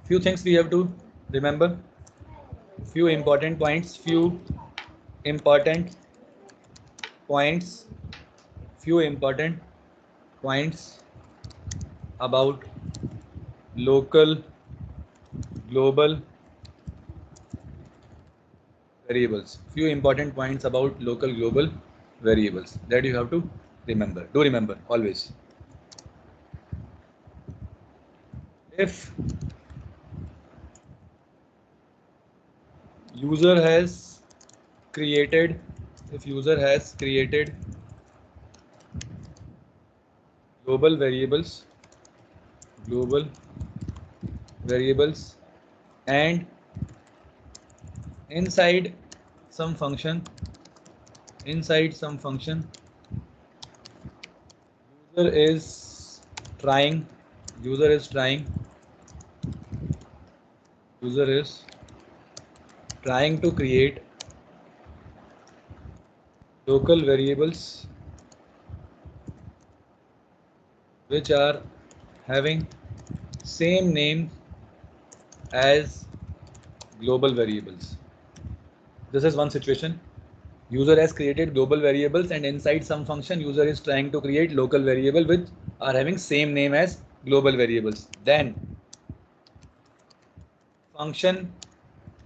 Few things we have to remember. Few important points. Important points. Few important points about local, global variables. Few important points about local, global variables that you have to remember. Do remember always. If user has created, if user has created global variables, global variables, and inside some function, inside some function, user is trying, user is trying, user is trying to create local variables which are having same name as global variables. This is one situation. User has created global variables and inside some function user is trying to create local variable which are having same name as global variables. Then function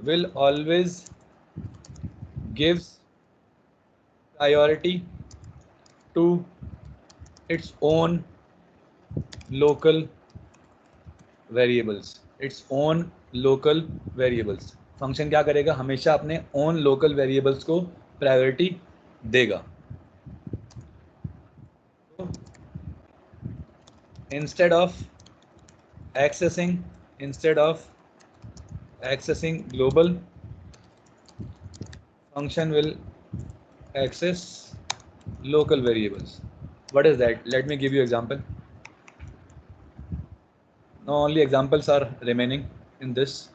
will always gives priority to its own local variables, its own local variables. Function क्या करेगा, हमेशा अपने own local variables को priority देगा. तो instead of accessing global, function will access local variables. What is that? Let me give you example. Now only examples are remaining in this.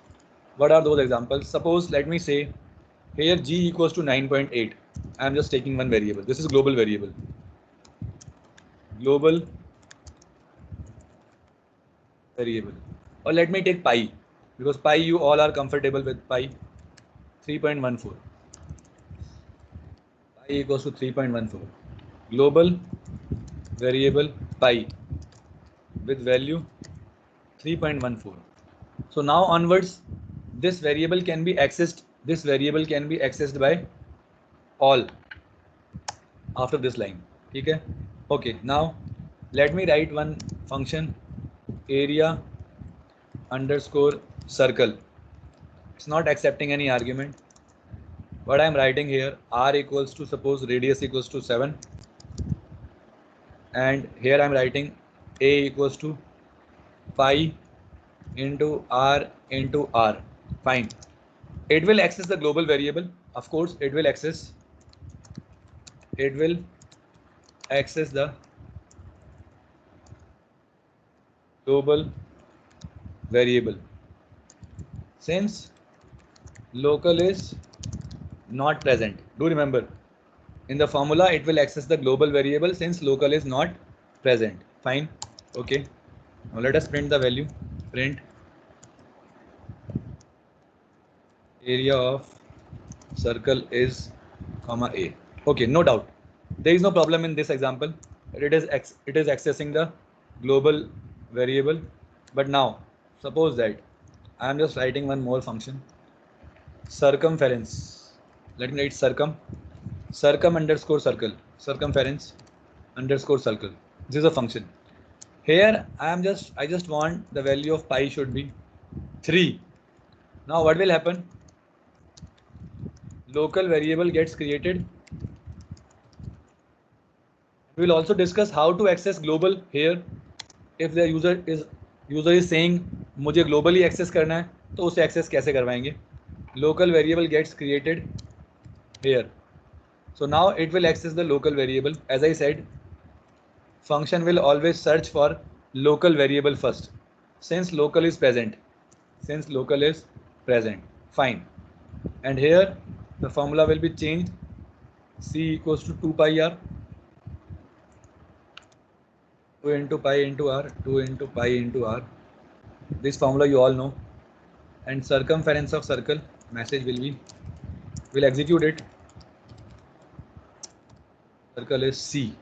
What are those examples? Suppose let me say here g equals to 9.8. I am just taking one variable. This is global variable. Global variable. Or let me take pi, because pi you all are comfortable with pi. 3.14. Pi equals to 3.14. Global variable pi with value 3.14. So now onwards, this variable can be accessed. This variable can be accessed by all after this line. Okay. Okay. Now let me write one function, area underscore circle. It's not accepting any argument. What I am writing here, r equals to, suppose radius equals to 7, and here I am writing a equals to pi into r into r. Fine. It will access the global variable. Of course, it will access the global variable. Since local is not present, do remember in the formula it will access the global variable since local is not present. Fine. Okay. Now let us print the value. Print area of circle is comma a. Okay, no doubt. There is no problem in this example. It is accessing the global variable. But now suppose that I am just writing one more function, circumference. Let me write circum underscore circle, circumference underscore circle. This is a function. Here I just want the value of pi should be 3. Now what will happen? Local variable gets created. We will also discuss how to access global here. If the user is saying मुझे globally access करना है, तो उसे access कैसे करवाएंगे? Local variable gets created here. So now it will access the local variable. As I said, function will always search for local variable first. Since local is present. Fine. And here the formula will be changed. C equals to 2 pi r. 2 into pi into r. 2 into pi into r. This formula you all know. and circumference of circle, message will be, will execute it. Circle is C.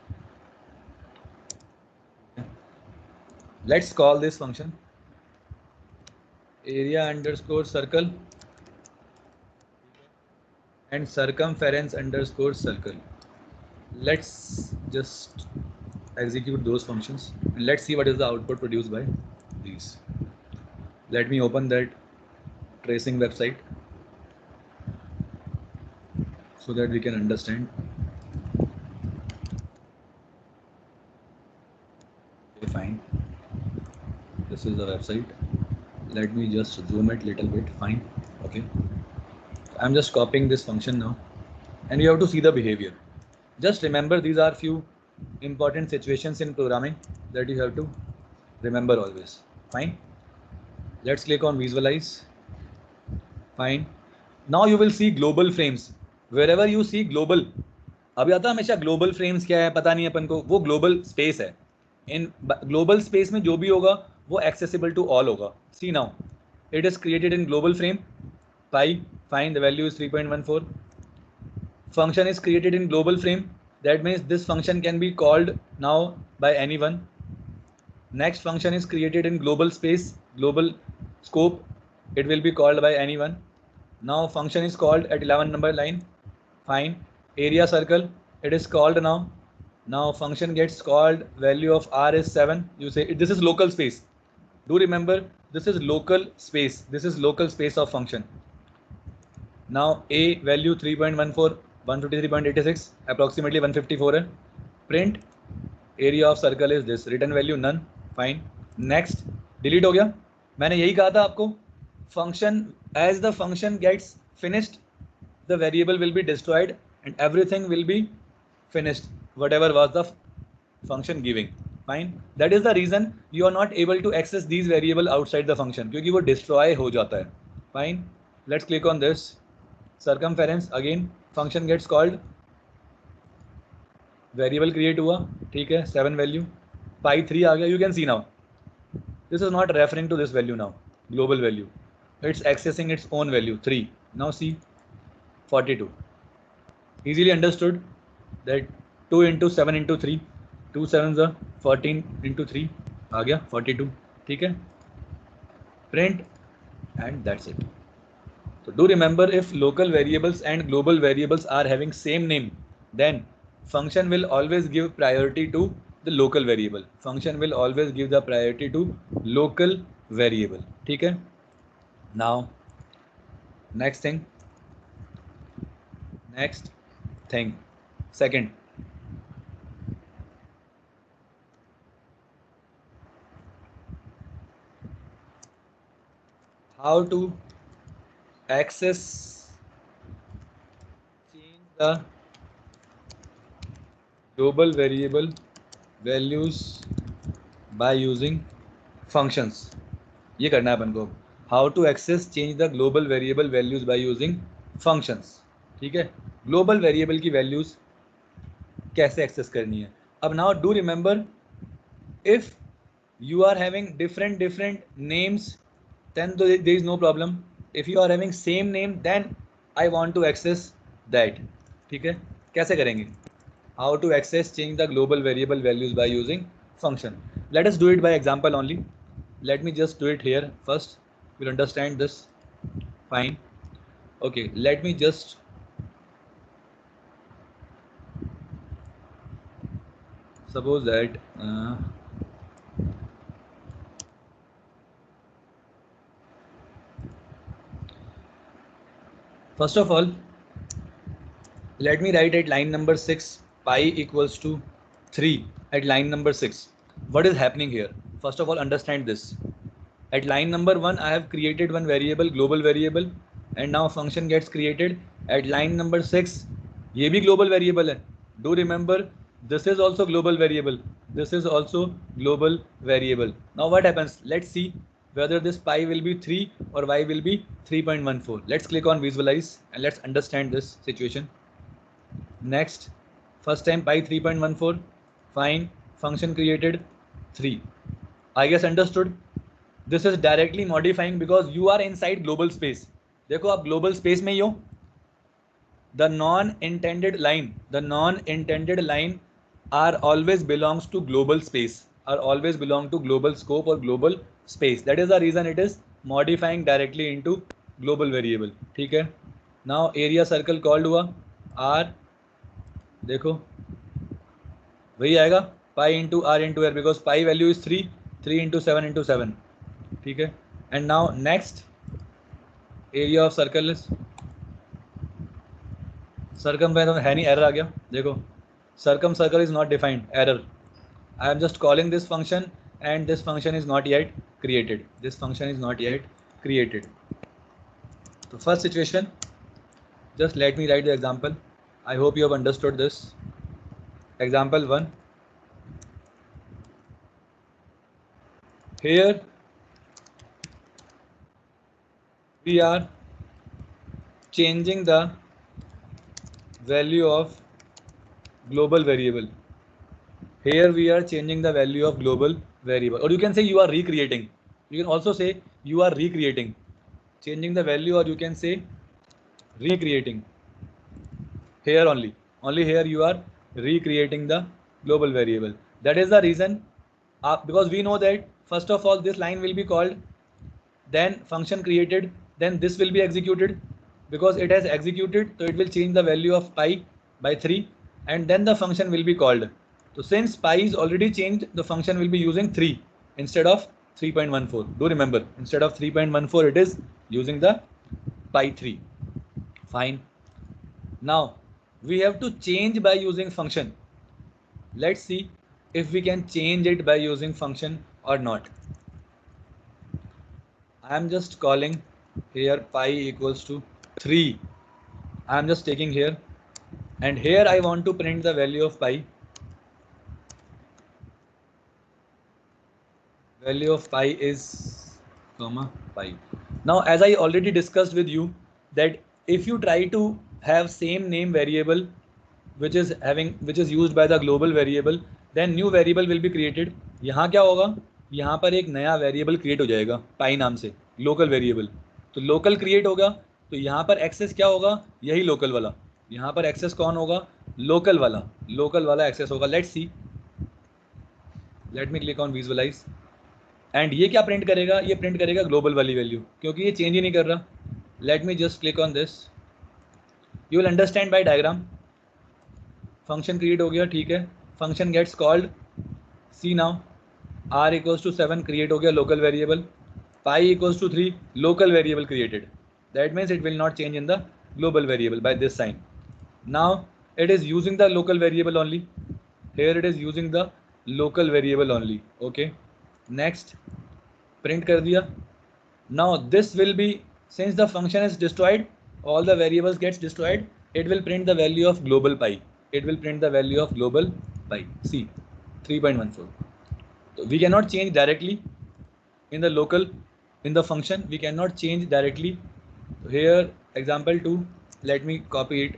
Let's call this function area underscore circle and circumference underscore circle. Let's just execute those functions and let's see what is the output produced by these. Let me open that tracing website so that we can understand. Okay, fine. This is the website. Let me just zoom it a little bit. Fine. Okay. I'm just copying this function now and you have to see the behavior. Just remember, these are few important situations in programming that you have to remember always. Fine. Let's click on visualize. Fine. Now you will see global frames. Wherever you see global, अभी आता हमेशा global frames क्या है पता नहीं अपन को, वो global space है. In global space में जो भी होगा वो accessible to all होगा. See now, it is created in global frame. Pi, fine, the value is 3.14. Function is created in global frame. That means this function can be called now by anyone. Next function is created in global space, global scope. It will be called by anyone. Now function is called at 11 number line. Fine. Area circle. It is called now. Now function gets called. Value of r is 7. You say this is local space. Do remember, this is local space. This is local space of function. Now a value 3.14, 153.86, approximately 154 है. Print area of circle is this. Return value none. Fine. Next. Delete हो गया. मैंने यही कहा था आपको. Function, as the function gets finished, the variable will be destroyed and everything will be finished. Whatever was the function giving. Fine. That is the reason you are not able to access these variable outside the function, क्योंकि वो destroy हो जाता है. Fine. Let's click on this. Circumference, again function gets called, variable create हुआ, ठीक है, 7 value, pi 3 आ गया. You can see now, this is not referring to this value now, global value, it's accessing its own value 3. Now see 42. Easily understood that 2 into 7 into 3, 2 7s are 14 into 3 आ गया 42. ठीक है, print and that's it. So do remember, if local variables and global variables are having same name, then function will always give priority to the local variable. Function will always give the priority to local variable. ठीक है. Now next thing. Second. How to access, change the global variable values by using functions. ये करना है अपन को. How to access, change the global variable values by using functions. ठीक है, global variable की values कैसे access करनी है. अब now do remember, if you are having different names, then there is no problem. If you are having same name, then I want to access that. ठीक है, कैसे करेंगे? How to access, change the global variable values by using function. Let us do it by example only. Let me just do it here first. You'll understand this. Fine. Okay, let me just suppose that first of all, let me write at line number 6 pi equals to 3 at line number 6. What is happening here? First of all, understand this. At line number 1, I have created one variable, global variable, and now function gets created. At line number 6, ये भी global variable है. Do remember, this is also global variable. This is also global variable. Now what happens? Let's see whether this pi will be 3 or y will be 3.14. Let's click on visualize and let's understand this situation. Next, first time pi 3.14. Fine. Function created 3. I guess understood. This is directly modifying because you are inside global space. देखो आप global space में ही हो. The non-intended line are always belongs to global space, are always belong to global scope or global space. That is the reason it is modifying directly into global variable. ठीक है. Now area circle called हुआ r. देखो वही आएगा pi into r into r because pi value is 3 into 7 into 7. ठीक है. And now next area of circle is circum में तो है नहीं, एरर आ गया. देखो circum circle is not defined, error. I am just calling this function and this function is not yet created. This function is not yet created. तो first situation, just let me write the example. I hope you have understood this. Example 1. Here we are changing the value of global variable. Here we are changing the value of global variable, or you can say you are recreating. You can also say you are recreating, changing the value, or you can say recreating. Here only here you are recreating the global variable. That is the reason, because we know that first of all this line will be called, then function created, then this will be executed. Because it has executed, so it will change the value of pi by 3, and then the function will be called. So since pi is already changed, the function will be using 3 instead of 3.14. Do remember, instead of 3.14 it is using the pi 3. Fine. Now we have to change by using function. Let's see if we can change it by using function or not. I am just calling here pi equals to 3. I am just taking here, and here I want to print the value of pi. Value of pi is comma pi. Now as I already discussed with you that if you try to have same name variable which is used by the global variable, then new variable will be created. यहाँ क्या होगा, यहाँ पर एक नया variable create हो जाएगा पाई नाम से, लोकल वेरिएबल. तो लोकल क्रिएट होगा, तो यहाँ पर एक्सेस क्या होगा, यही लोकल वाला. यहाँ पर एक्सेस कौन होगा, लोकल वाला एक्सेस होगा. Let's see, let me click on visualise. And ये क्या प्रिंट करेगा, ये प्रिंट करेगा ग्लोबल वाली वैल्यू, क्योंकि ये चेंज ही नहीं कर रहा. Let me just click on this, you will understand by diagram. Function create हो गया, ठीक है. Function gets called, see now r equals to 7 create हो गया local variable, pi equals to 3 local variable created. That means it will not change in the global variable by this sign. Now it is using the local variable only. here it is using the local variable only. okay, next print कर दिया. now this will be, since the function is destroyed, all the variables gets destroyed, it will print the value of global pi. It will print the value of global pi. See 3.14. So we cannot change directly in the local, in the function we cannot change directly. So here example 2, let me copy it.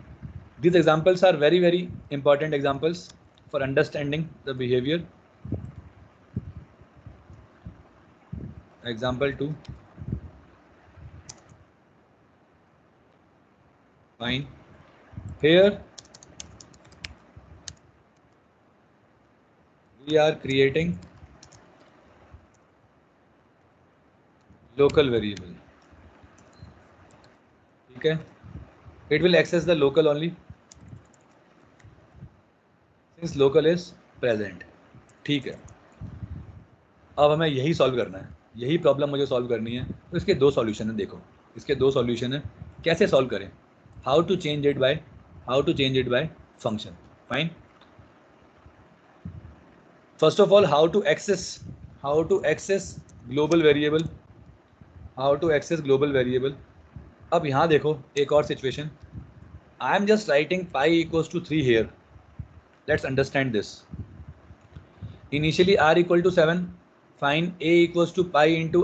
These examples are very very important examples for understanding the behavior. Example 2, fine. Here we are creating local variable. ठीक है, it will access the local only since local is present. ठीक है, अब हमें यही solve करना है, यही प्रॉब्लम मुझे सॉल्व करनी है. तो इसके दो सॉल्यूशन है. देखो इसके दो सॉल्यूशन है, कैसे सॉल्व करें, how to change it by function. Fine. First of all how to access global variable, अब यहाँ देखो एक और situation. I am just writing pi equals to 3 here. Let's understand this. Initially r equal to 7, fine. a equals to pi into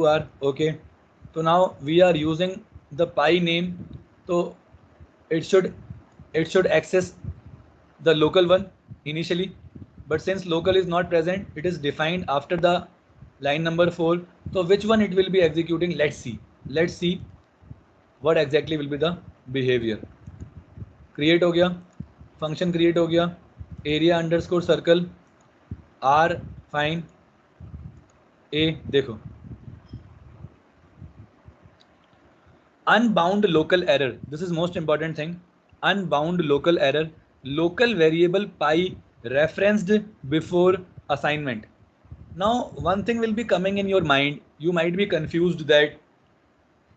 r. Okay, तो now we are using the pi name, तो it should access the local one initially, but since local is not present, it is defined after the line number 4. So which one it will be executing? Let's see what exactly will be the behavior. Create हो गया, function create हो गया, area underscore circle r fine a. देखो unbound local error, this is most important thing. Unbound local error, local variable pi referenced before assignment. Now one thing will be coming in your mind, you might be confused that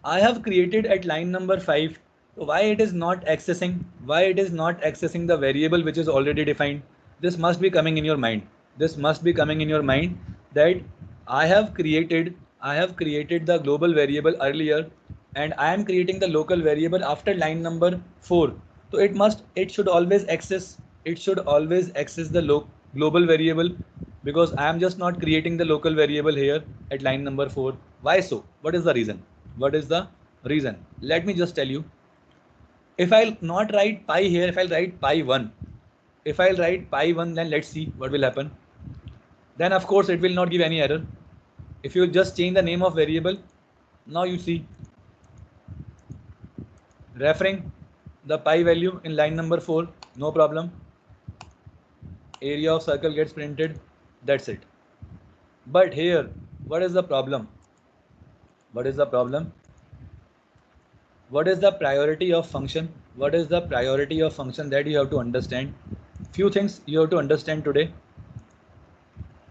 I have created at line number 5, so why it is not accessing the variable which is already defined. This must be coming in your mind, that I have created the global variable earlier, and I am creating the local variable after line number 4. So it should always access the global variable, because I am just not creating the local variable here at line number 4. Why so? What is the reason? Let me just tell you. If I'll not write pi here, if I'll write pi 1, then let's see what will happen. Then of course it will not give any error. If you just change the name of variable, now you see referring the pi value in line number 4, no problem. Area of circle gets printed, that's it. But here, what is the problem? What is the priority of function? That you have to understand? Few things you have to understand today.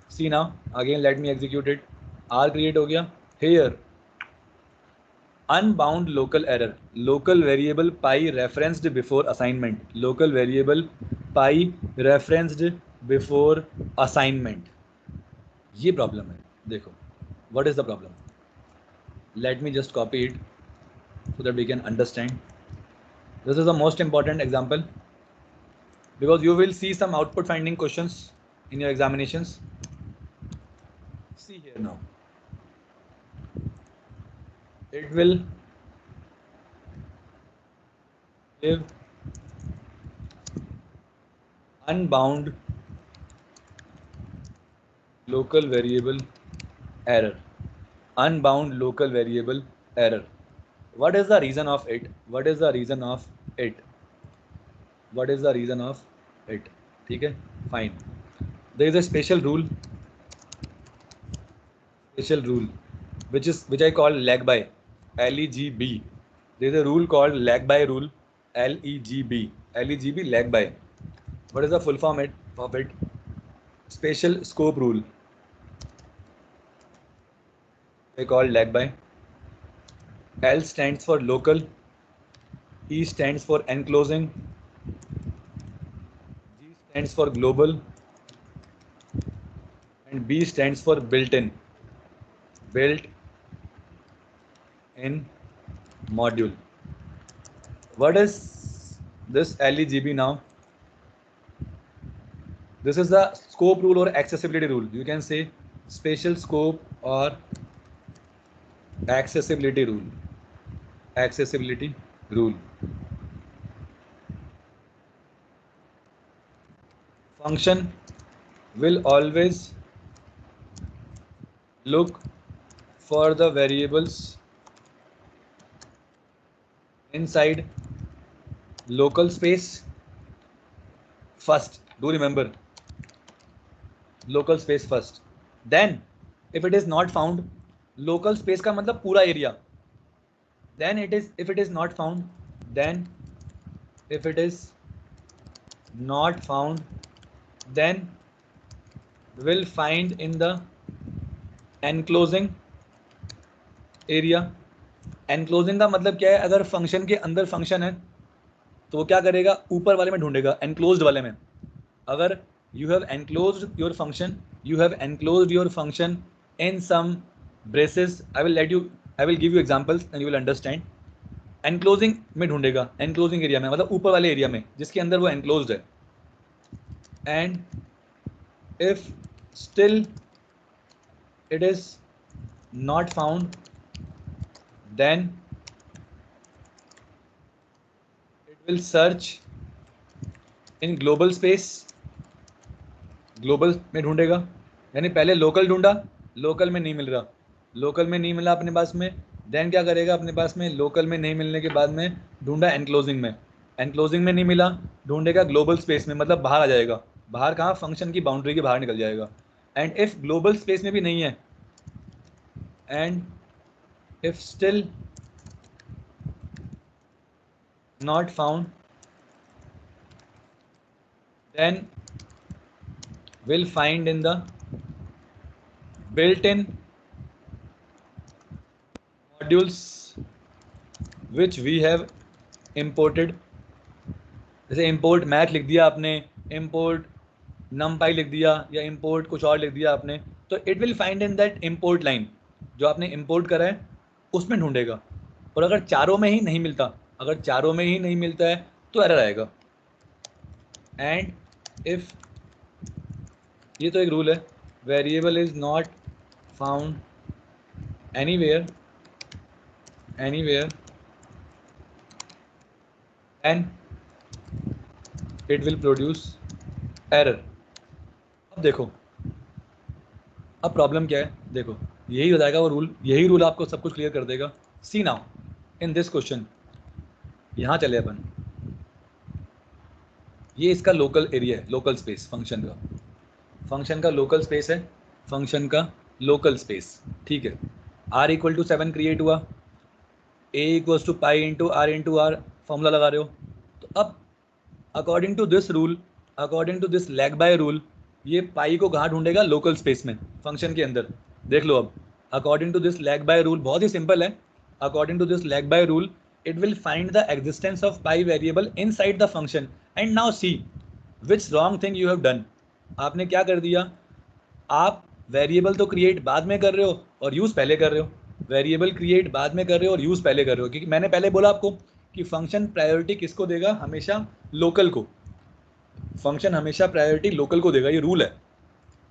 See now, again let me execute it. R create हो गया. Here, unbound local error, local variable pi referenced before assignment. ये problem है. देखो, what is the problem? Let me just copy it so that we can understand. This is the most important example, because you will see some output finding questions in your examinations. See here now. It will give unbound local variable error. What is the reason of it? ठीक है, fine. There is a special rule which I call lag by, LEGB. There is a rule called lag by rule, LEGB, lag by. What is the full form of it? Special scope rule. I call lag by. L stands for local, E stands for enclosing, G stands for global, and B stands for built-in module. What is this LEGB now? This is the scope rule or accessibility rule. You can say spatial scope or accessibility rule. Function will always look for the variables inside local space first. Do remember, local space first. Then if it is not found, local space का मतलब पूरा area. Then if it is not found, then will find in the enclosing area. Enclosing का मतलब क्या है? अगर function के अंदर फंक्शन है तो वो क्या करेगा? ऊपर वाले में ढूंढेगा, एनक्लोज्ड वाले में. अगर you have enclosed your function in some braces, I will give you examples and you will understand. Enclosing में ढूंढेगा, एनक्लोजिंग एरिया में मतलब ऊपर वाले एरिया में जिसके अंदर वो एनक्लोज्ड है. And if still it is not found, then it will search in global space. Global में ढूंढेगा, यानी पहले लोकल ढूंढा, लोकल में नहीं मिल रहा, लोकल में नहीं मिला अपने पास में, देन क्या करेगा अपने पास में, लोकल में नहीं मिलने के बाद में ढूंढा एनक्लोजिंग में, एनक्लोजिंग में नहीं मिला, ढूंढेगा ग्लोबल स्पेस में, मतलब बाहर आ जाएगा, बाहर कहाँ, फंक्शन की बाउंड्री के बाहर निकल जाएगा। एंड इफ ग्लोबल स्पेस में भी नहीं है, and if still not found, then will find in the built-in modules which we have imported। जैसे import math लिख दिया आपने, import numpy लिख दिया, या import कुछ और लिख दिया आपने, तो it will find in that import line जो आपने import करा है उसमें ढूंढेगा। और अगर चारों में ही नहीं मिलता, अगर चारों में ही नहीं मिलता है तो एरर आएगा। एंड इफ, ये तो एक रूल है, variable is not found anywhere and it will produce error। अब देखो, अब प्रॉब्लम क्या है, देखो यही हो जाएगा वो रूल, यही रूल आपको सब कुछ क्लियर कर देगा। See now in this question, यहाँ चले अपन, ये इसका लोकल एरिया है, लोकल स्पेस फंक्शन का, फंक्शन का लोकल स्पेस है, फंक्शन का लोकल स्पेस, ठीक है। r इक्वल टू 7 क्रिएट हुआ, a equals to pi into r formula लगा रहे हो। तो अब according to this rule, according to this lag by rule, ये पाई को कहाँ ढूंढेगा, लोकल स्पेस में, फंक्शन के अंदर। देख लो अब, according to this lag by rule, बहुत ही सिंपल है, according to this lag by rule it will find the existence of pi variable inside the function। and now see which wrong thing you have done। आपने क्या कर दिया, आप variable तो create बाद में कर रहे हो और यूज़ पहले कर रहे हो, वेरिएबल क्रिएट बाद में कर रहे हो और यूज़ पहले कर रहे हो, क्योंकि मैंने पहले बोला आपको कि फंक्शन प्रायोरिटी किसको देगा, हमेशा लोकल को, फंक्शन हमेशा प्रायोरिटी लोकल को देगा, ये रूल है।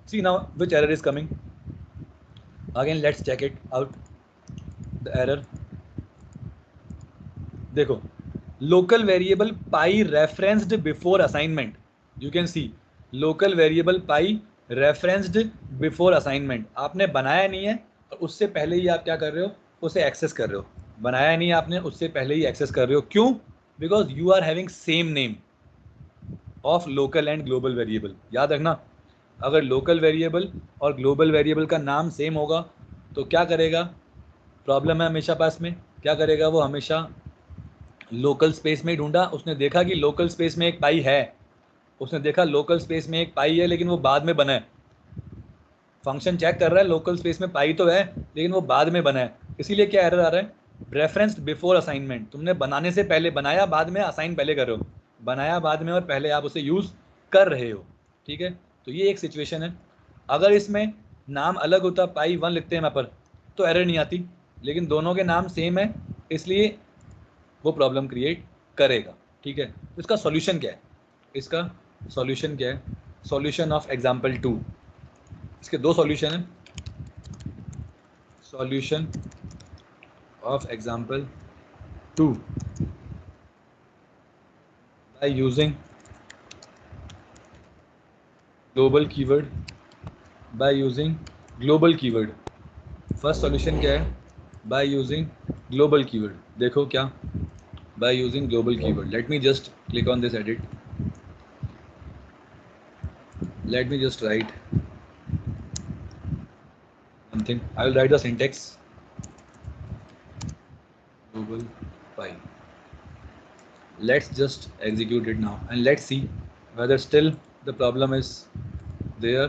See now which error is coming, again let's check it out the error. देखो, local variable pi referenced before assignment, you can see local variable pi referenced before assignment, आपने बनाया नहीं है और उससे पहले ही आप क्या कर रहे हो, उसे एक्सेस कर रहे हो, बनाया नहीं है आपने, उससे पहले ही एक्सेस कर रहे हो, क्यों, because you are having same name of local and global variable. याद रखना, अगर लोकल वेरिएबल और ग्लोबल वेरिएबल का नाम सेम होगा तो क्या करेगा, प्रॉब्लम है हमेशा पास में, क्या करेगा वो, हमेशा लोकल स्पेस में ही ढूंढा, उसने देखा कि लोकल स्पेस में एक पाई है, उसने देखा लोकल स्पेस में एक पाई है लेकिन वो बाद में बना है, फंक्शन चेक कर रहा है लोकल स्पेस में पाई तो है लेकिन वो बाद में बना है, इसीलिए क्या एरर आ रहा है, रेफरेंस्ड बिफोर असाइनमेंट, तुमने बनाने से पहले बनाया, बाद में असाइन पहले कर रहे हो, बनाया बाद में और पहले आप उसे यूज़ कर रहे हो, ठीक है। तो ये एक सिचुएशन है। अगर इसमें नाम अलग होता, पाई 1 लिखते हैं यहाँ पर, तो एरर नहीं आती, लेकिन दोनों के नाम सेम है इसलिए वो प्रॉब्लम क्रिएट करेगा, ठीक है। तो इसका सॉल्यूशन क्या है, इसका सॉल्यूशन क्या है, सॉल्यूशन ऑफ एग्जाम्पल 2, इसके दो सॉल्यूशन हैं, solution of example 2 bye using global keyword, bye using global keyword. First solution क्या है, बाय यूजिंग ग्लोबल कीवर्ड, देखो क्या, bye using global keyword, late me just click on this edit, let me just write something, I will write the syntax global pi, let's just execute it now and let's see whether still the problem is there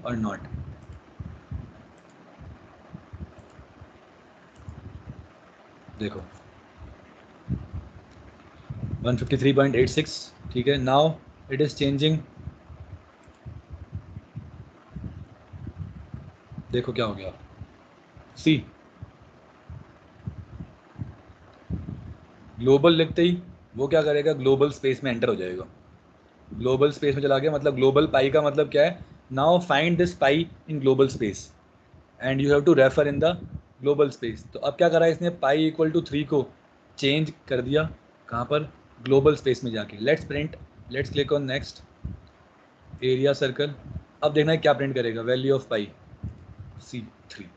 or not। देखो 153.86, ठीक है, now it is changing, देखो क्या हो गया, सी global लिखते ही वो क्या करेगा, ग्लोबल स्पेस में एंटर हो जाएगा, ग्लोबल स्पेस में चला गया, मतलब ग्लोबल पाई का मतलब क्या है, now find this pi in global space and you have to refer in the global space. तो अब क्या करा इसने, पाई इक्वल टू 3 को चेंज कर दिया, कहाँ पर, ग्लोबल स्पेस में जाके। Let's print, let's click on next, area circle, अब देखना है क्या प्रिंट करेगा, value of pi C 3.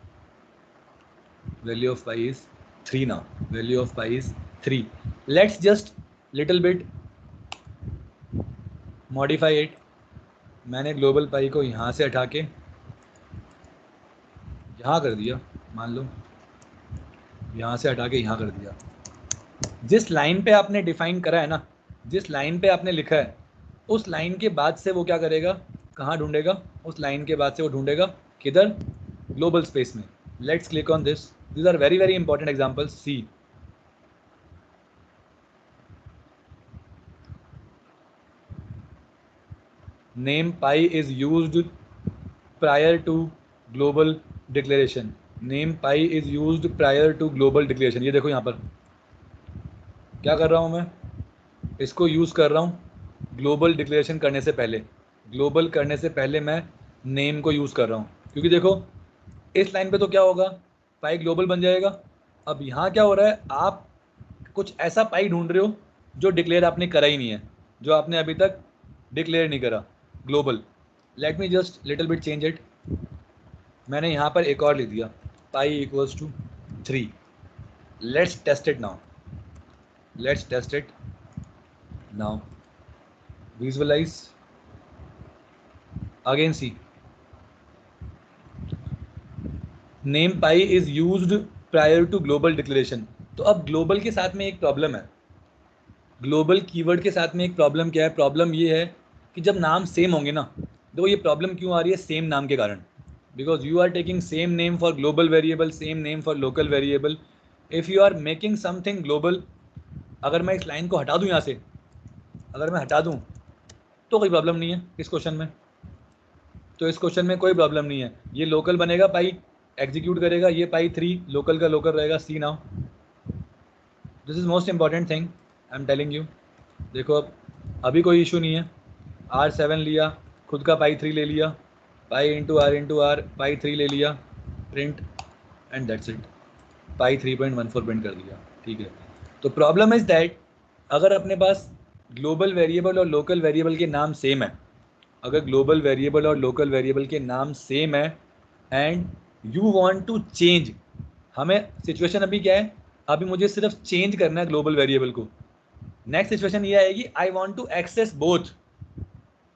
Value of pi is 3 now. Value of pi is 3. Let's just little bit modify it. मैंने ग्लोबल पाई को यहाँ से हटा के यहाँ कर दिया, मान लो यहाँ से हटा के यहाँ कर दिया। जिस लाइन पे आपने डिफाइन करा है ना, जिस लाइन पे आपने लिखा है, उस लाइन के बाद से वो क्या करेगा, कहाँ ढूंढेगा, उस लाइन के बाद से वो ढूंढेगा किधर, ग्लोबल स्पेस में। Let's click on this, these are very very important examples. See name pi is used prior to global declaration. Name pi is used prior to global declaration. ये देखो यहाँ पर क्या कर रहा हूँ मैं, इसको यूज़ कर रहा हूँ ग्लोबल डिक्लेरेशन करने से पहले। ग्लोबल करने से पहले मैं नेम को यूज़ कर रहा हूँ, क्योंकि देखो इस लाइन पे तो क्या होगा, पाई ग्लोबल बन जाएगा। अब यहाँ क्या हो रहा है, आप कुछ ऐसा पाई ढूंढ रहे हो जो डिक्लेयर आपने करा ही नहीं है, जो आपने अभी तक डिक्लेयर नहीं करा global. Let me just little bit change it. मैंने यहाँ पर एक और लिख दिया, pi equals to 3। Let's test it now, let's test it now. Visualize again, see name pi is used prior to global declaration. तो अब ग्लोबल के साथ में एक प्रॉब्लम है, ग्लोबल कीवर्ड के साथ में एक प्रॉब्लम क्या है, प्रॉब्लम ये है कि जब नाम सेम होंगे ना, देखो ये प्रॉब्लम क्यों आ रही है, सेम नाम के कारण। Because you are taking same name for global variable, same name for local variable. If you are making something global, अगर मैं इस लाइन को हटा दूँ यहाँ से, अगर मैं हटा दूँ तो कोई प्रॉब्लम नहीं है इस क्वेश्चन में, तो इस क्वेश्चन में कोई प्रॉब्लम नहीं है। ये लोकल बनेगा, पाई एग्जीक्यूट करेगा, ये पाई 3 लोकल का लोकल रहेगा। See now this is most important thing I am telling you. देखो अब अभी कोई इशू नहीं है, R7 लिया, खुद का पाई 3 ले लिया, पाई इंटू आर पाई 3 ले लिया, print and that's it, pi 3.14 print कर दिया, ठीक है। तो प्रॉब्लम इज दैट अगर अपने पास ग्लोबल वेरिएबल और लोकल वेरिएबल के नाम सेम है, अगर ग्लोबल वेरिएबल और लोकल वेरिएबल के नाम सेम है and you want to change, हमें सिचुएशन अभी क्या है, अभी मुझे सिर्फ चेंज करना है ग्लोबल वेरिएबल को। नेक्स्ट सिचुएशन ये आएगी, I want to access both,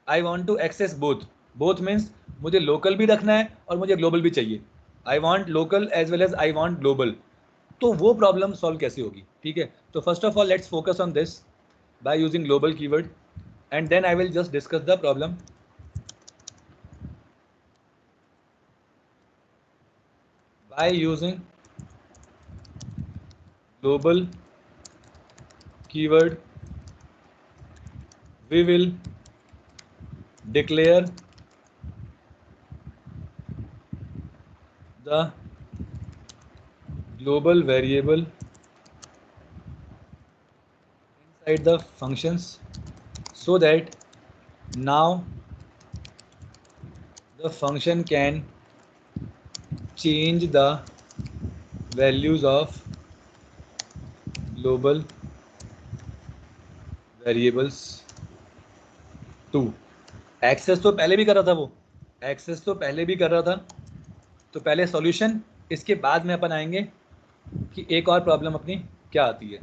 I want to access both. Both means मुझे लोकल भी रखना है और मुझे ग्लोबल भी चाहिए। I want local as well as I want global. तो वो प्रॉब्लम सॉल्व कैसे होगी, ठीक है। तो first of all let's focus on this by using global keyword and then I will just discuss the problem. By using global keyword, we will declare the global variable inside the functions so that now the function can change the values of global variables to access. तो पहले भी कर रहा था, वो access तो पहले भी कर रहा था। तो पहले सॉल्यूशन, इसके बाद में अपन आएंगे कि एक और प्रॉब्लम अपनी क्या आती है।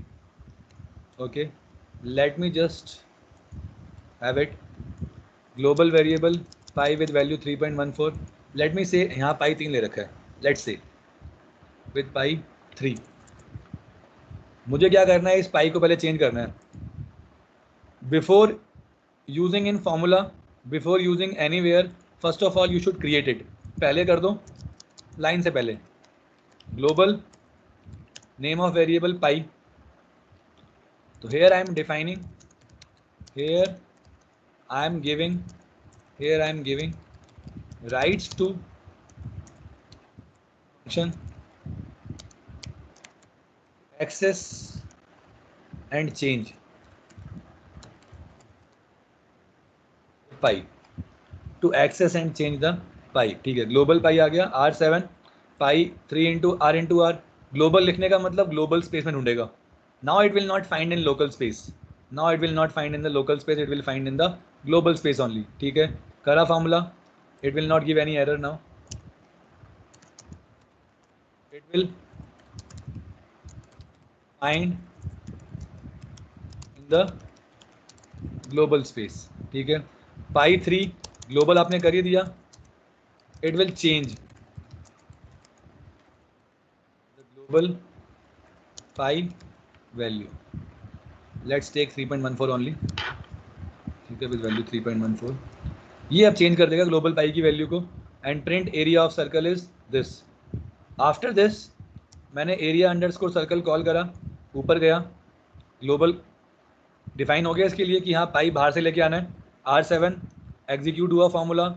Okay, late me just have it, global variable pi with value 3.14। Let me से यहाँ पाई 3 ले रखा है, लेट्स से विद पाई 3। मुझे क्या करना है, इस पाई को पहले चेंज करना है। Before using in formula, before using anywhere, first of all you should create it. पहले कर दो लाइन से पहले, global name of variable pi. तो here I am defining, here I am giving, here I am giving rights to function access and change pi, to access and change the pi, ठीक है। Global पाई आ गया, R7 pi 3 into are, global लिखने का मतलब global space में ढूंढेगा। Now it will not find in local space, now it will not find in the local space, it will find in the global space only, ठीक है। करा formula, it will not give any error now. will find in the global space. ठीक है, पाई 3 global आपने कर ही दिया. It will change the global pi value. Let's take 3.14 only. ठीक है, with value 3.14. ये अब चेंज कर देगा ग्लोबल पाई की वैल्यू को. And print area of circle is this. After this मैंने एरिया अंडरस्कोर सर्कल कॉल करा, ऊपर गया, ग्लोबल डिफाइन हो गया इसके लिए कि हाँ पाई बाहर से लेके आना है. R7 एग्जीक्यूट हुआ फॉर्मूला,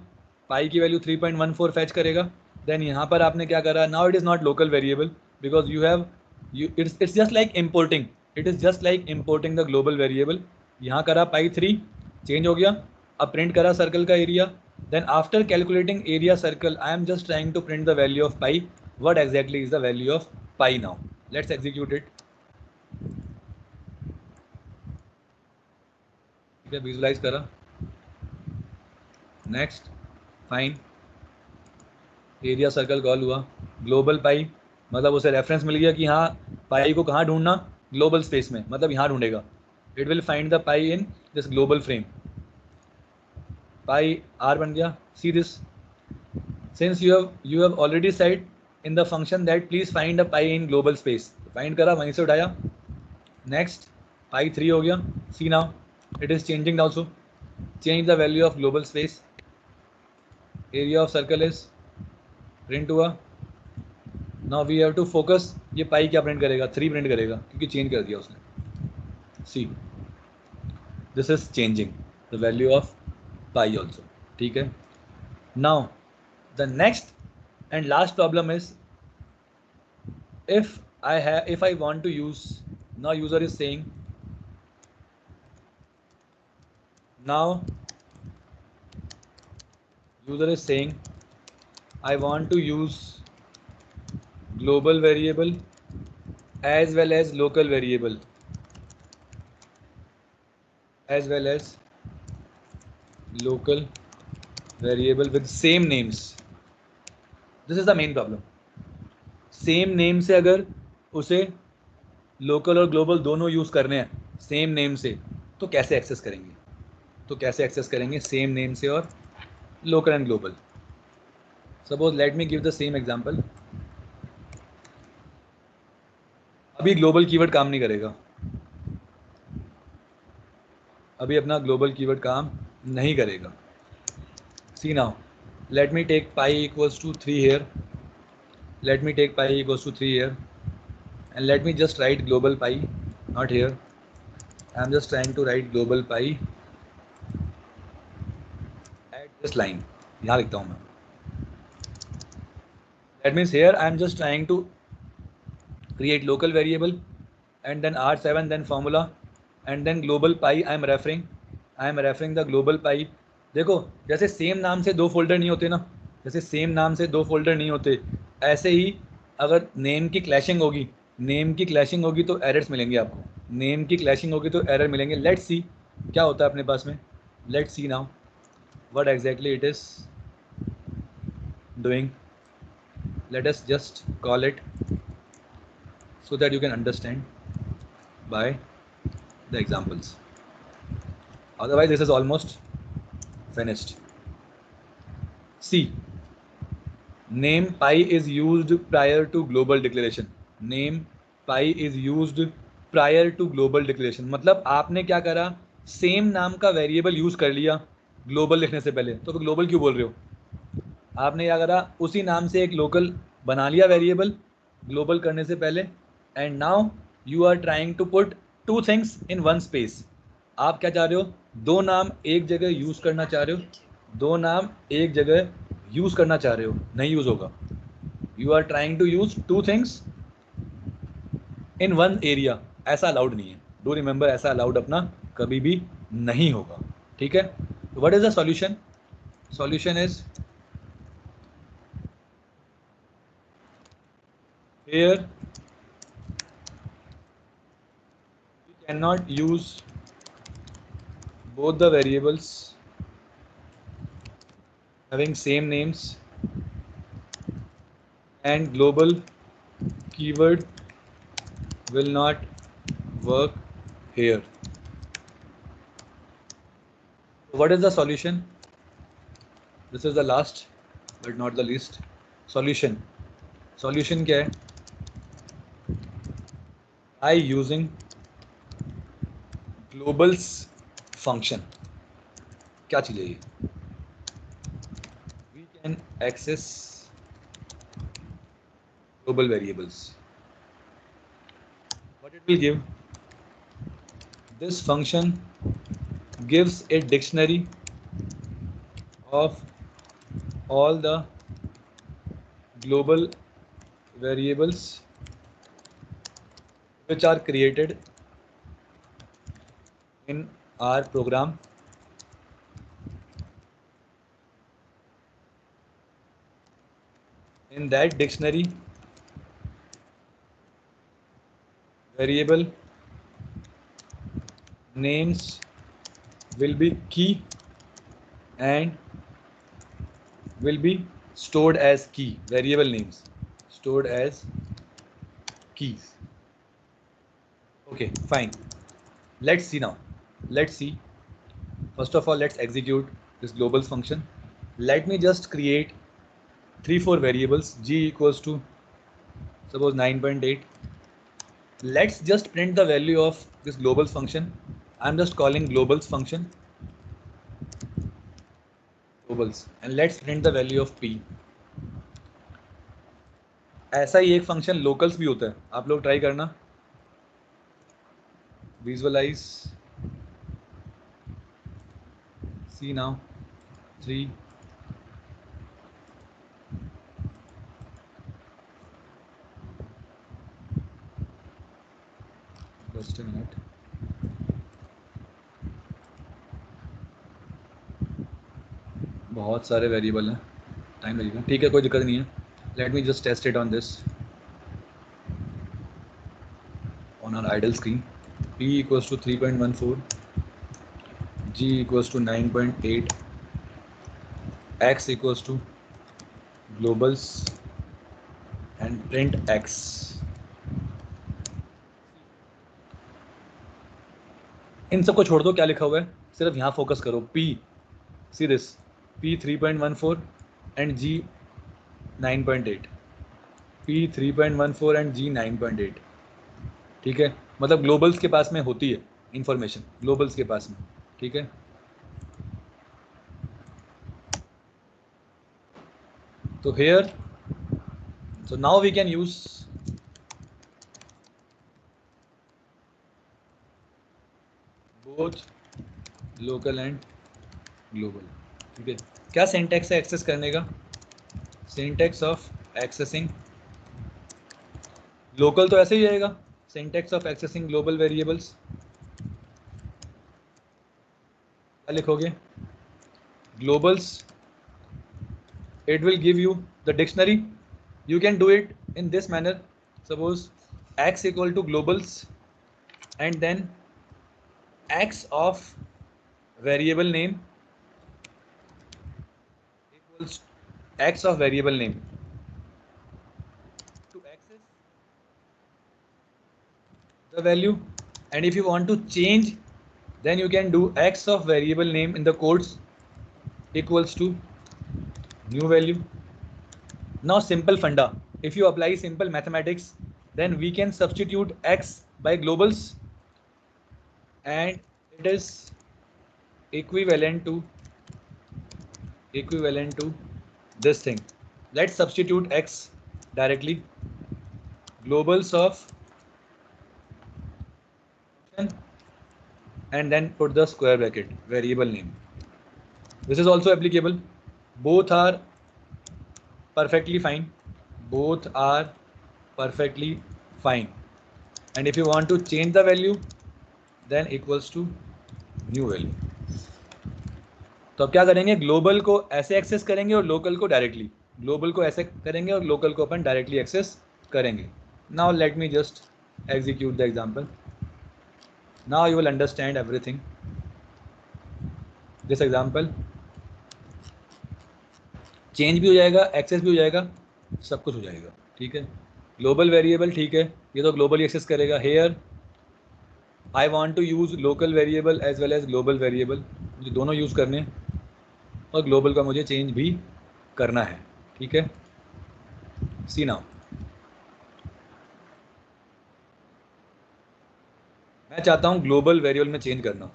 पाई की वैल्यू 3.14 फैच करेगा. देन यहाँ पर आपने क्या करा, now it is not local variable because you have it's just like importing, it is just like importing the global variable. यहाँ करा पाई 3 चेंज हो गया. अब प्रिंट करा सर्कल का area. Then after calculating area circle I am just trying to print the value of pi. What exactly is the value of pi now. Let's execute it. ठीक है, visualize करा. Next fine, area circle call हुआ, global pi मतलब उसे reference मिल गया कि हाँ पाई को कहाँ ढूंढना, ग्लोबल स्पेस में, मतलब यहाँ ढूंढेगा. It will find the pi in this global frame. Pi r बन गया. See this, since you have already said in the function that please find a pi in global space. Find करा, वहीं से उठाया. नेक्स्ट पाई 3 हो गया. See now it is changing also. Change the value of global space. Area of circle is print हुआ. Now we have to focus. ये pi क्या print करेगा, 3 प्रिंट करेगा क्योंकि चेंज कर दिया उसने. See this is changing the value of pi also. ठीक है. Now the next and last problem is if I want to use, now user is saying, now user is saying I want to use global variable as well as local variable with same names. This is the main problem. Same name से अगर उसे local और global दोनों use करने हैं same name से, तो कैसे एक्सेस करेंगे, सेम नेम से और local and global. Suppose let me give the same example. अभी ग्लोबल कीवर्ड काम नहीं करेगा, अभी अपना ग्लोबल कीवर्ड काम नहीं करेगा. सी now let me take pi equals to 3 here, let me take pi equals to 3 here, and let me just write global pi, not here, I am just trying to write global pi at this line. यहाँ लिखता हूँ मैं. That means here I am just trying to create local variable and then R7 then formula and then global pi I am referring the global pi. देखो जैसे same नाम से 2 folder नहीं होते ना, जैसे सेम नाम से 2 फोल्डर नहीं होते, ऐसे ही अगर नेम की क्लैशिंग होगी तो एरर्स मिलेंगे आपको. नेम की क्लैशिंग होगी तो एरर मिलेंगे. लेट्स सी क्या होता है अपने पास में. Let's see now what exactly it is doing. Let us just call it so that you can understand by the examples. Otherwise this is almost finished. See, name pi is used prior to global declaration. Name pi is used prior to global declaration. मतलब आपने क्या करा, same नाम का variable use कर लिया global लिखने से पहले. तो ग्लोबल क्यों बोल रहे हो, आपने क्या करा, उसी नाम से एक लोकल बना लिया वेरिएबल ग्लोबल करने से पहले. And now you are trying to put 2 things in 1 space. आप क्या चाह रहे हो, 2 नाम एक जगह यूज करना चाह रहे हो, 2 नाम एक जगह यूज करना चाह रहे हो, नहीं यूज होगा. You are trying to use 2 things in 1 area. ऐसा अलाउड नहीं है. डू रिमेंबर, ऐसा अलाउड अपना कभी भी नहीं होगा. ठीक है. What is the solution. Solution is here we cannot use both the variables having same names and global keyword will not work here. What is the solution? This is the last but not the least. Solution. Solution क्या है? I using globals function. क्या चीज़ है ये? We can access global variables. What it will give? This function gives a dictionary of all the global variables which are created in our program. In that dictionary, variable names will be key and will be stored as key. Variable names stored as keys. Okay, fine. Let's see now. Let's see. First of all, let's execute this global function. Let me just create 3-4 variables. G equals to suppose 9.8. Let's just print the value of this global function. I'm just calling globals function. Globals, and let's print the value of p. ऐसा ही एक function locals भी होता है, आप लोग try करना. Visualize. See now. 3. Just a minute. बहुत सारे वेरिएबल हैं, टाइम लगेगा. ठीक है, कोई दिक्कत नहीं है. Let me just test it on this on our idle screen. P equals to 3.14, G equals to 9.8, X equals to globals and print X. इन सबको छोड़ दो, क्या लिखा हुआ है, सिर्फ यहाँ फोकस करो. P, see this, P 3.14 and G 9.8. P 3.14 and G 9.8. ठीक है, मतलब ग्लोबल्स के पास में होती है इंफॉर्मेशन, ग्लोबल्स के पास में. ठीक है, तो here, so now we can use both local and global. ठीक है, क्या सिंटैक्स है एक्सेस करने का? सिंटैक्स ऑफ एक्सेसिंग लोकल तो ऐसे ही आएगा. Syntax of accessing global variables क्या लिखोगे? Global's, it will give you the dictionary. You can do it in this manner. Suppose x equal to globals and then x of variable name equals x of variable name. To access the value, and if you want to change, then you can do x of variable name in the quotes equals to new value. Now simple funda, if you apply simple mathematics, then we can substitute x by globals and it is equivalent to this thing. Let's substitute x directly. Globals of function and then put the square bracket variable name. This is also applicable. Both are perfectly fine. Both are perfectly fine. And if you want to change the value, then equals to new value. तो अब क्या करेंगे? Global को ऐसे access करेंगे और local को directly. Global को ऐसे करेंगे और लोकल को अपन डायरेक्टली एक्सेस करेंगे. Now let me just execute the example. Now you will understand everything. This example, change भी हो जाएगा, एक्सेस भी हो जाएगा, सब कुछ हो जाएगा. ठीक है, ग्लोबल वेरिएबल ठीक है, ये तो ग्लोबली एक्सेस करेगा. Here I want to use local variable as well as global variable, मुझे दोनों यूज़ करने हैं और ग्लोबल का मुझे चेंज भी करना है. ठीक है, सी नाउ मैं चाहता हूँ ग्लोबल वेरिएबल में चेंज करना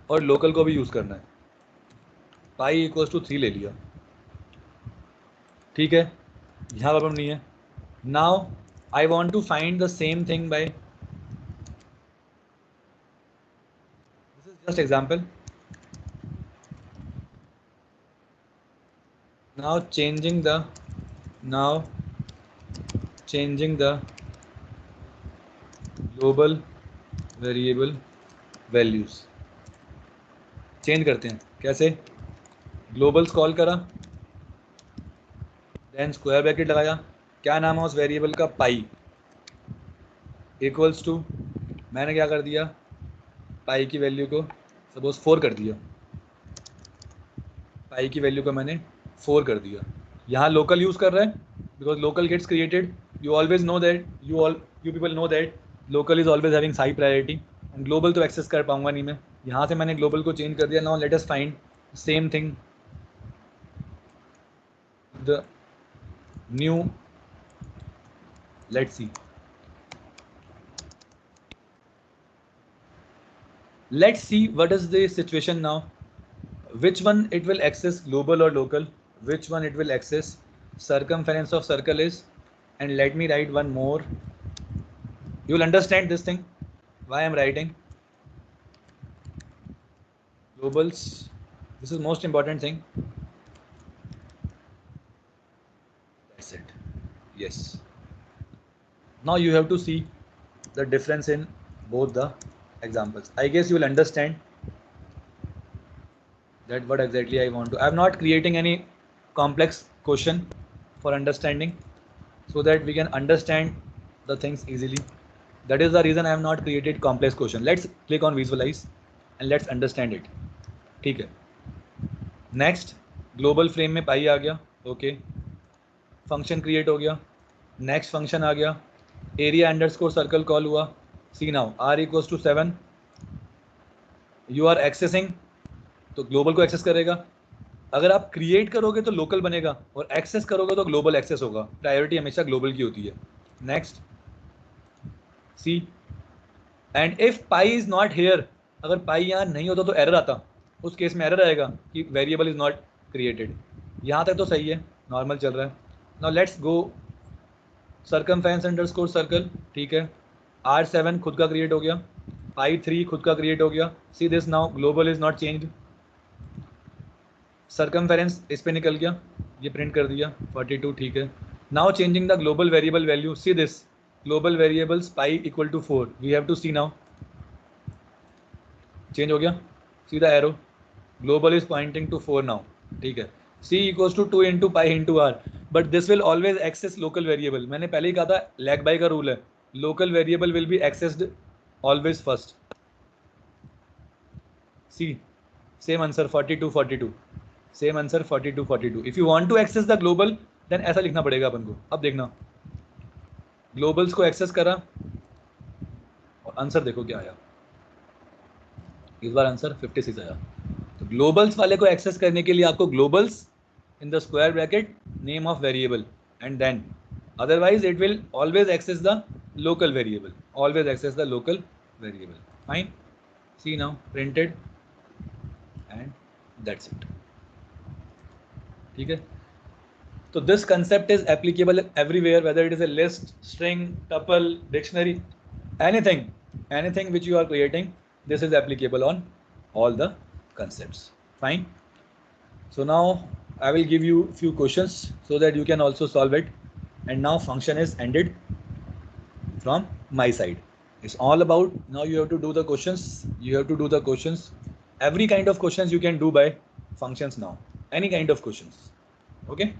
और लोकल को भी यूज़ करना है. पाई इक्वल्स टू 3 ले लिया. ठीक है, यहाँ प्रॉब्लम नहीं है. Now I want to find the same thing by, this is just example. now changing the global variable values. Change करते हैं कैसे. ग्लोबल्स कॉल करा, देन स्क्वायर ब्रैकेट लगाया, क्या नाम है उस वेरिएबल का, पाई इक्वल्स टू, मैंने क्या कर दिया, पाई की वैल्यू को सपोज 4 कर दिया. पाई की वैल्यू को मैंने 4 कर दिया. यहाँ लोकल यूज़ कर रहा है because local gets created. You always know that, you people know that local is always having high priority and global तो एक्सेस कर पाऊंगा नहीं मैं. यहाँ से मैंने ग्लोबल को चेंज कर दिया. Now let us find same thing the new, let's see, let's see what is the situation now, which one it will access, global or local, which one it will access. Circumference of circle is, and let me write one more, you will understand this thing why I'm writing globals. This is most important thing. That's it. Yes, now you have to see the difference in both the examples. I guess you will understand that what exactly I want to. I am not creating any complex question for understanding, so that we can understand the things easily. That is the reason I have not created complex question. Let's click on visualize and let's understand it. ठीक है, next global frame में पाई आ गया. Okay, function create हो गया. Next function आ गया, area underscore circle call हुआ. See now r equals to 7. You are accessing, तो global को एक्सेस करेगा. अगर आप क्रिएट करोगे तो लोकल बनेगा और एक्सेस करोगे तो ग्लोबल एक्सेस होगा. प्रायोरिटी हमेशा ग्लोबल की होती है. Next see, and if pi is not here, अगर पाई यहाँ नहीं होता तो एरर आता. उस केस में एरर आएगा कि वेरिएबल इज नॉट क्रिएटेड. यहाँ तक तो सही है, नॉर्मल चल रहा है. Now let's go circumference underscore circle. ठीक है, R7 खुद का क्रिएट हो गया, I3 खुद का क्रिएट हो गया. See this now global is not changed. Circumference इस पे निकल गया, ये प्रिंट कर दिया 42. ठीक है, now changing the global variable value. See this global variables pi equal to 4. We have to see now change हो गया. See the arrow, global is pointing to 4 now. ठीक है, C equals to 2 into pi into R, but this will always access local variable. मैंने पहले ही कहा था LEGB rule रूल है, local variable will be accessed always first. C same answer 42. Same answer 42. If you want to access the global then ऐसा लिखना पड़ेगा अपन को. अब देखना, ग्लोबल्स को एक्सेस करा और आंसर देखो क्या आया. इस बार आंसर 56 आया. तो ग्लोबल्स वाले को एक्सेस करने के लिए आपको globals in the square bracket name of variable and then, otherwise it will always access the local variable, always access the local variable. Fine, see now printed and that's it. ठीक है, तो this concept is applicable everywhere, whether it is a list, string, tuple, dictionary, anything which you are creating, this is applicable on all the concepts. Fine, so now I will give you few questions so that you can also solve it. And now function is ended from my side. It's all about, now you have to do the questions. Every kind of questions you can do by functions now, any kind of questions. Okay.